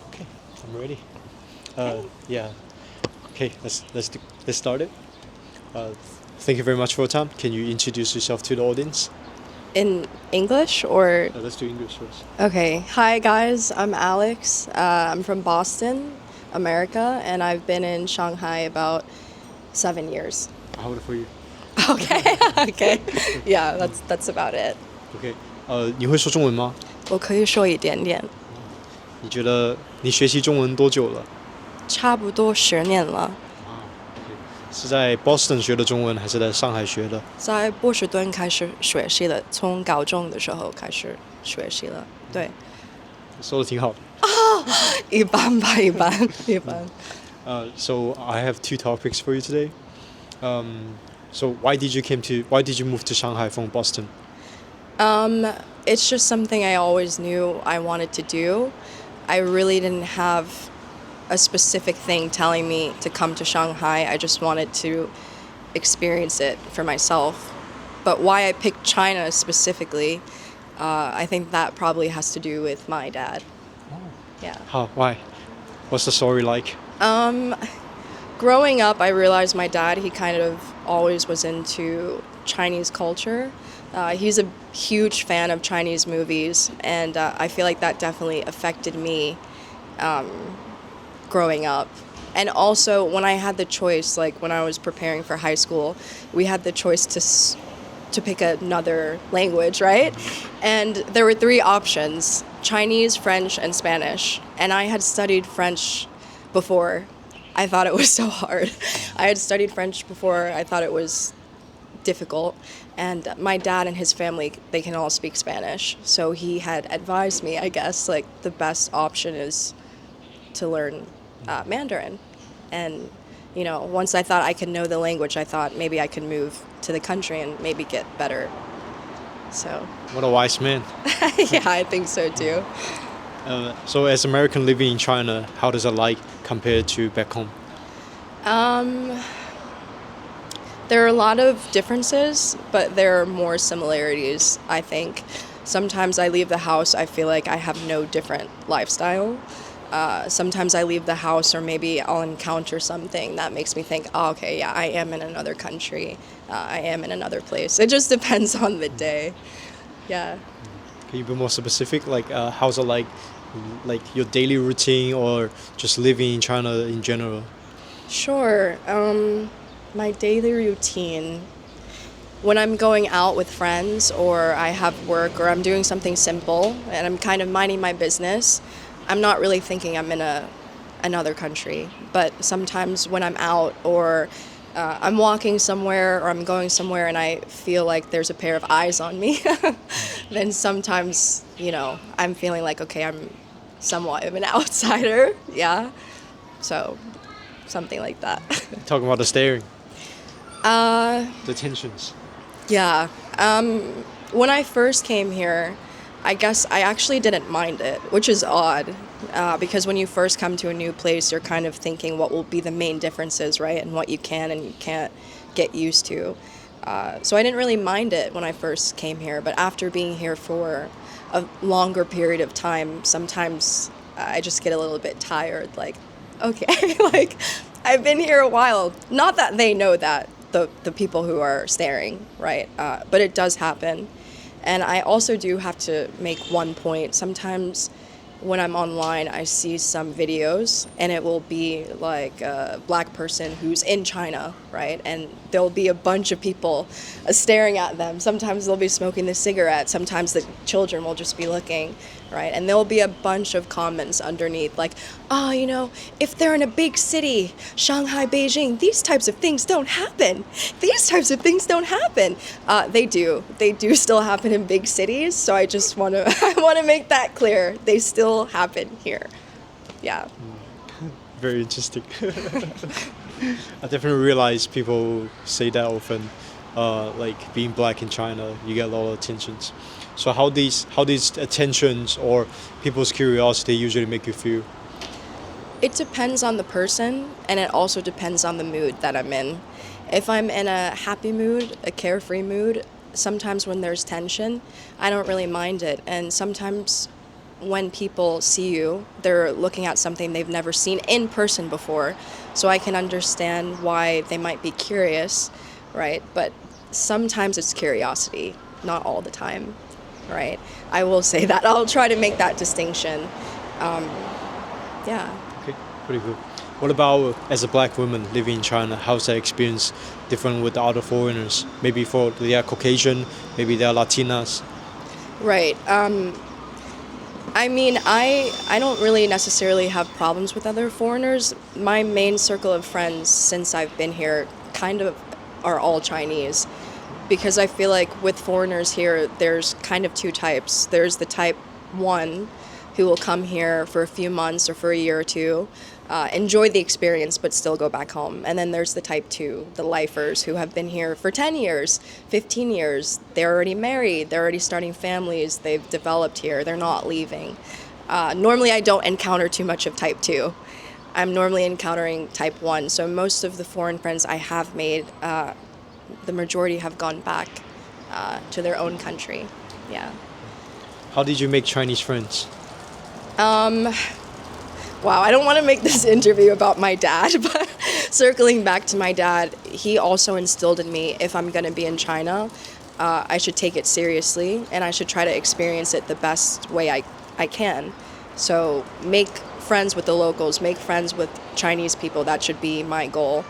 Okay, I'm ready. Yeah. Okay, let's start it. Uh, Thank you very much for your time. Can you introduce yourself to the audience? In English or? Let's do English first. Okay. Hi, guys. I'm Alex. I'm from Boston, America, and I've been in Shanghai about 7 years. How old are you? Okay. Okay. Yeah, that's about it. OK，你会说中文吗？我可以说一点点，你觉得你学习中文多久了？差不多10年了，是在 Boston 学的中文，还是在上海学的？在波士顿开始学习了，从高中的时候开始学习了。对，说的挺好的。一般吧，一般，一般。So I have two topics for you today. So why did you move to Shanghai from Boston? It's just something I always knew I wanted to do. I really didn't have a specific thing telling me to come to Shanghai. I just wanted to experience it for myself. But why I picked China specifically, I think that probably has to do with my dad. Yeah. How? Why? What's the story like? Growing up, I realized my dad, he kind of always was into Chinese culture. He's a huge fan of Chinese movies, and I feel like that definitely affected me growing up. And also, when I had the choice, like when I was preparing for high school, we had the choice to pick another language, right? And there were 3 options: Chinese, French, and Spanish. And I had studied French before. I thought it was so hard. I had studied French before. I thought it was difficult. And my dad and his family, they can all speak Spanish. So he had advised me, I guess, like the best option is to learn Mandarin. And, you know, once I thought I could know the language, I thought maybe I could move to the country and maybe get better. So, What a wise man. yeah, I think so too. So as American living in China, how does it like compared to back home? There are a lot of differences, but there are more similarities, I think. Sometimes I leave the house, I feel like I have no different lifestyle. Sometimes I leave the house or maybe I'll encounter something that makes me think, oh, okay, yeah, I am in another country. I am in another place. It just depends on the day. Yeah. Can you be more specific? Like, how's it like your daily routine or just living in China in general? Sure. My daily routine, when I'm going out with friends or I have work or I'm doing something simple and I'm kind of minding my business, I'm not really thinking I'm in another country. But sometimes when I'm out or I'm walking somewhere or I'm going somewhere and I feel like there's a pair of eyes on me, then sometimes, you know, I'm feeling like, okay, I'm somewhat of an outsider. Yeah. So something like that. Talking about the staring. The tensions. Yeah. When I first came here, I guess I actually didn't mind it, which is odd, because when you first come to a new place, you're kind of thinking what will be the main differences, right, and what you can and you can't get used to. So I didn't really mind it when I first came here, but after being here for a longer period of time, sometimes I just get a little bit tired, like, okay, like, I've been here a while. Not that they know that, the people who are staring, right? But it does happen. And I also do have to make one point. Sometimes when I'm online, I see some videos and it will be like a black person who's in China, right? And there'll be a bunch of people staring at them. Sometimes they'll be smoking the cigarette. Sometimes the children will just be looking, right? And there'll be a bunch of comments underneath like, oh, you know, if they're in a big city, Shanghai, Beijing, these types of things don't happen. These types of things don't happen. They do. They do still happen in big cities. So I just want to I want to make that clear. They still happen here. Yeah. Very interesting. I definitely realize people say that often, like being black in China, you get a lot of attentions. So how these attentions or people's curiosity usually make you feel? It depends on the person, and it also depends on the mood that I'm in. If I'm in a happy mood, a carefree mood, sometimes when there's tension, I don't really mind it. And sometimes when people see you, they're looking at something they've never seen in person before. So I can understand why they might be curious, right? But sometimes it's curiosity, not all the time, right? I will say that. I'll try to make that distinction. Yeah. Okay, pretty good. What about as a black woman living in China? How's that experience different with the other foreigners? Maybe for they are Caucasian, maybe they are Latinas. Right. I mean, I don't really necessarily have problems with other foreigners. My main circle of friends since I've been here kind of are all Chinese because I feel like with foreigners here, there's kind of two types. There's the type one who will come here for a few months or for a year or two, enjoy the experience but still go back home. And then there's the type two, the lifers who have been here for 10 years, 15 years. They're already married, they're already starting families, they've developed here, they're not leaving. Normally I don't encounter too much of type two. I'm normally encountering type one. So most of the foreign friends I have made, the majority have gone back to their own country. Yeah. How did you make Chinese friends? Wow, I don't want to make this interview about my dad, but circling back to my dad, he also instilled in me if I'm going to be in China, I should take it seriously and I should try to experience it the best way I can. So make friends with the locals, make friends with Chinese people. That should be my goal.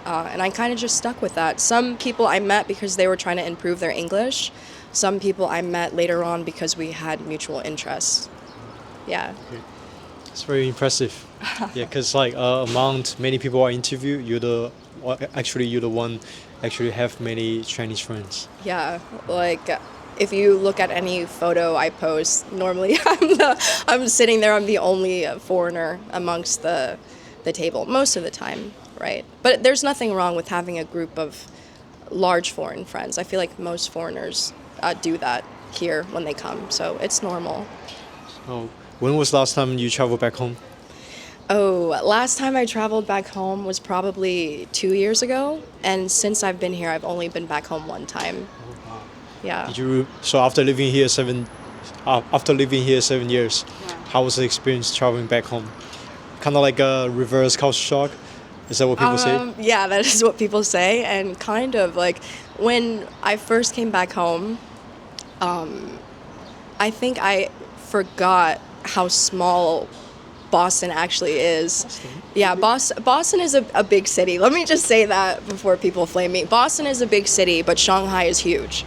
And I kind of just stuck with that. Some people I met because they were trying to improve their English. Some people I met later on because we had mutual interests. Yeah. It's very impressive. Yeah, because like among many people I interview, you're the one actually have many Chinese friends. Yeah, like if you look at any photo I post, normally I'm sitting there. I'm the only foreigner amongst the table most of the time, right? But there's nothing wrong with having a group of large foreign friends. I feel like most foreigners do that here when they come, so it's normal. Oh, when was the last time you traveled back home? Oh, last time I traveled back home was probably 2 years ago, and since I've been here, I've only been back home one time. Yeah. So after living here 7 years, how was the experience traveling back home? Kind of like a reverse culture shock. Is that what people say? Yeah, that is what people say, and kind of like when I first came back home, I think I forgot how small Boston actually is. Yeah, Boston is a big city. Let me just say that before people flame me. Boston is a big city, but Shanghai is huge.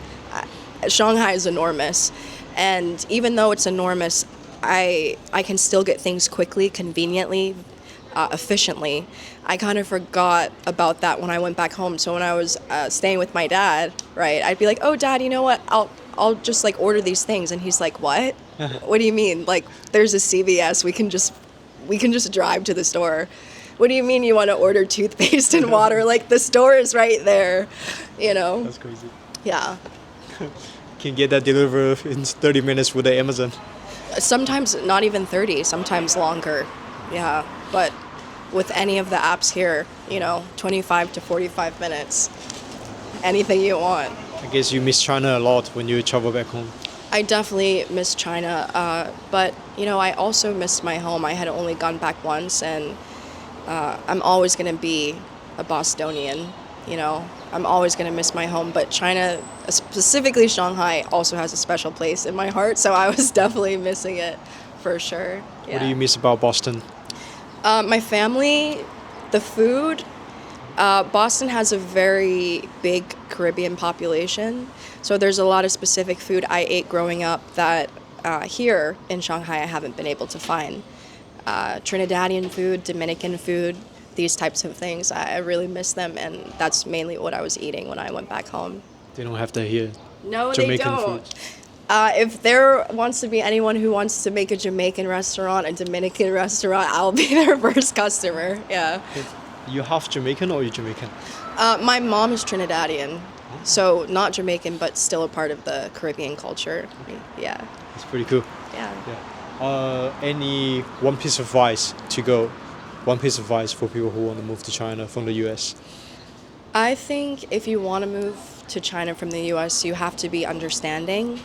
Shanghai is enormous. And even though it's enormous, I can still get things quickly, conveniently, efficiently. I kind of forgot about that when I went back home. So when I was staying with my dad, right, I'd be like, "Oh, Dad, you know what? I'll just like order these things," and he's like, "What? What do you mean? Like, there's a CVS. We can just drive to the store. What do you mean you want to order toothpaste and water? Like the store is right there, you know?" That's crazy. Yeah. Can get that delivered in 30 minutes with the Amazon. Sometimes not even 30, sometimes longer. Yeah. But with any of the apps here, 25 to 45 minutes. Anything you want. I guess you miss China a lot when you travel back home. I definitely miss China, but I also missed my home. I had only gone back once, and I'm always going to be a Bostonian. I'm always going to miss my home, but China, specifically Shanghai, also has a special place in my heart, so I was definitely missing it for sure. Yeah. What do you miss about Boston? My family, the food. Boston has a very big Caribbean population, so there's a lot of specific food I ate growing up that here in Shanghai I haven't been able to find. Trinidadian food, Dominican food, these types of things, I really miss them, and that's mainly what I was eating when I went back home. They don't have that here. No, Jamaican they don't. food. If there wants to be anyone who wants to make a Jamaican restaurant, a Dominican restaurant, I'll be their first customer. Yeah. You half Jamaican or you Jamaican? My mom is Trinidadian, so not Jamaican, but still a part of the Caribbean culture. Yeah. That's pretty cool. Yeah. Any one piece of advice to go? One piece of advice for people who want to move to China from the US? I think if you want to move to China from the US, you have to be understanding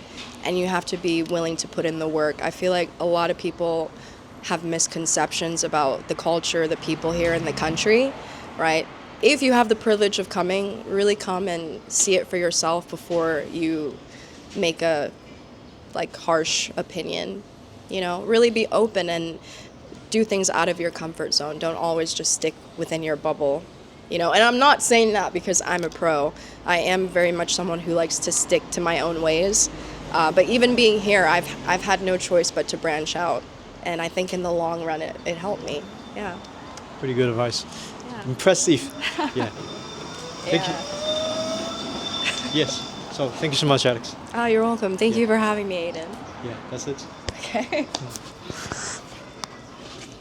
and you have to be willing to put in the work. I feel like a lot of people have misconceptions about the culture, the people here in the country, right? If you have the privilege of coming, really come and see it for yourself before you make a like harsh opinion. You know, really be open and do things out of your comfort zone. Don't always just stick within your bubble. You know, and I'm not saying that because I'm a pro. I am very much someone who likes to stick to my own ways. But even being here, I've had no choice but to branch out. And I think in the long run, it helped me. Yeah. Pretty good advice. Yeah. Impressive. Yeah. Thank you. Yeah. Yes. So thank you so much, Alex. Oh, you're welcome. Thank Yeah. you for having me, Aiden. Yeah, that's it. Okay.